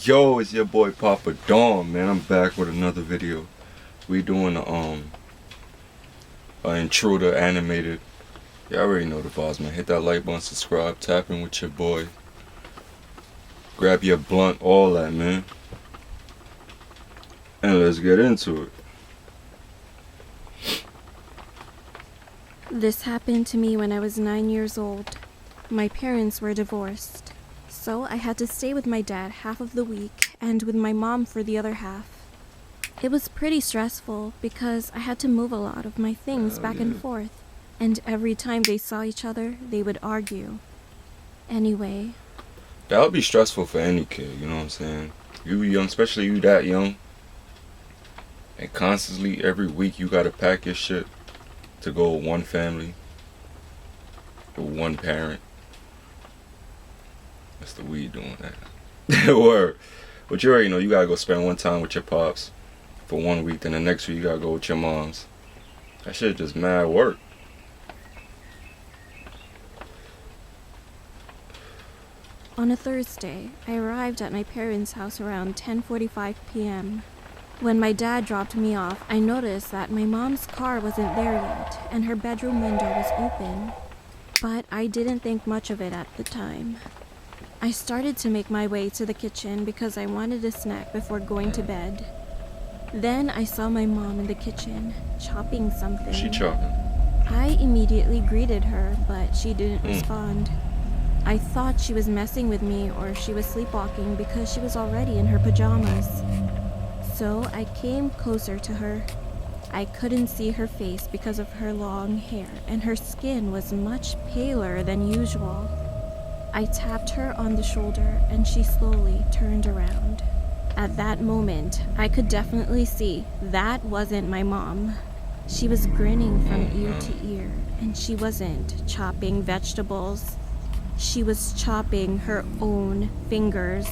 Yo, it's your boy Papa Dawn, man. I'm back with another video. We doing a intruder animated. Y'all already know the vibes, man. Hit that like button, subscribe, tap in with your boy. Grab your blunt, all that, man. And let's get into it. This happened to me when I was 9 years old. My parents were divorced, so I had to stay with my dad half of the week and with my mom for the other half. It was pretty stressful because I had to move a lot of my things back and forth, and every time they saw each other, they would argue. Anyway. That would be stressful for any kid, you know what I'm saying? You young, especially you that young, and constantly every week you gotta pack your shit to go with one family, with one parent. That's the weed doing that. Word. But you already know you gotta go spend one time with your pops for 1 week, then the next week you gotta go with your moms. That shit just mad work. On a Thursday, I arrived at my parents' house around 10:45 p.m. When my dad dropped me off, I noticed that my mom's car wasn't there yet, and her bedroom window was open. But I didn't think much of it at the time. I started to make my way to the kitchen because I wanted a snack before going to bed. Then I saw my mom in the kitchen, chopping something. She chopping? I immediately greeted her, but she didn't respond. I thought she was messing with me or she was sleepwalking because she was already in her pajamas. So I came closer to her. I couldn't see her face because of her long hair, and her skin was much paler than usual. I tapped her on the shoulder, and she slowly turned around. At that moment, I could definitely see that wasn't my mom. She was grinning from ear to ear, and she wasn't chopping vegetables. She was chopping her own fingers.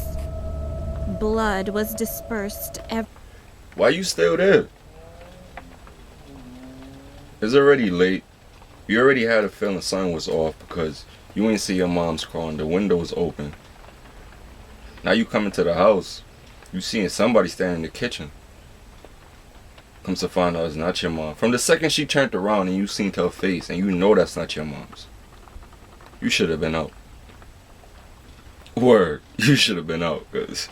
Blood was dispersed everywhere. Why you still there? It's already late. You already had a feeling something was off because you ain't see your mom's car and the window was open. Now you come into the house, you seeing somebody standing in the kitchen. Comes to find out it's not your mom. From the second she turned around and you seen her face and you know that's not your mom's. You should have been out. Word, you should have been out, cause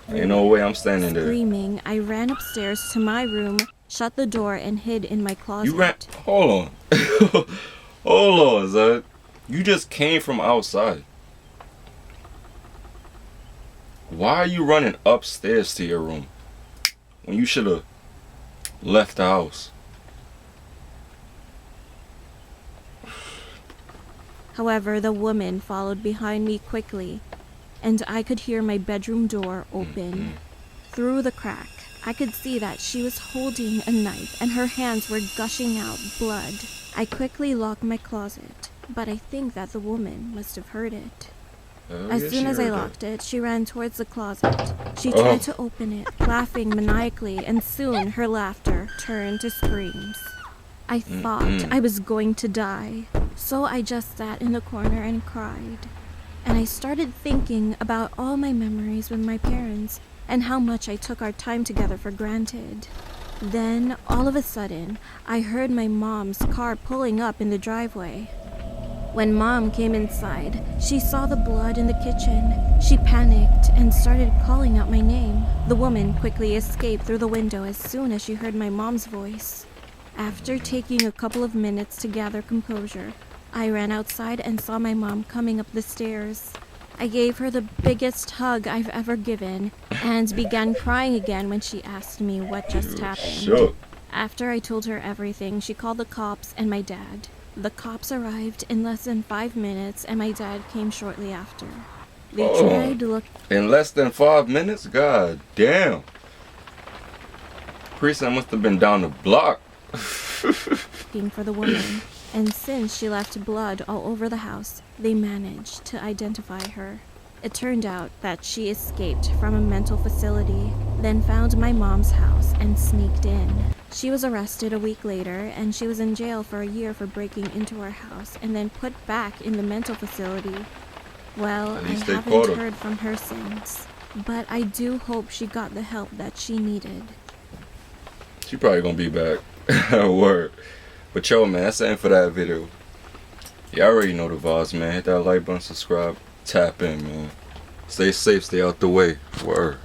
ain't no way I'm standing there. Screaming, I ran upstairs to my room, shut the door, and hid in my closet. You ran. Hold on. Hold on, Zed. You just came from outside. Why are you running upstairs to your room when you should have left the house? However, the woman followed behind me quickly, and I could hear my bedroom door open. Through the crack, I could see that she was holding a knife and her hands were gushing out blood. I quickly locked my closet, but I think that the woman must have heard it. As soon as I locked it, she ran towards the closet. She tried to open it, laughing maniacally, and soon her laughter turned to screams. I thought I was going to die, so I just sat in the corner and cried. And I started thinking about all my memories with my parents and how much I took our time together for granted. Then, all of a sudden, I heard my mom's car pulling up in the driveway. When Mom came inside, she saw the blood in the kitchen. She panicked and started calling out my name. The woman quickly escaped through the window as soon as she heard my mom's voice. After taking a couple of minutes to gather composure, I ran outside and saw my mom coming up the stairs. I gave her the biggest hug I've ever given and began crying again when she asked me what just happened. Sure. After I told her everything, she called the cops and my dad. The cops arrived in less than 5 minutes and my dad came shortly after. They tried to look in less than 5 minutes? God damn. Precinct must have been down the block. looking for the woman, and since she left blood all over the house, they managed to identify her. It turned out that she escaped from a mental facility, then found my mom's house and sneaked in. She was arrested a week later, and she was in jail for a year for breaking into our house and then put back in the mental facility. Well, I haven't heard from her since. but I do hope she got the help that she needed. She probably gonna be back. Word. But yo, man, that's the end for that video. Y'all already know the vibes, man. Hit that like button, subscribe, tap in, man. Stay safe, stay out the way. Word.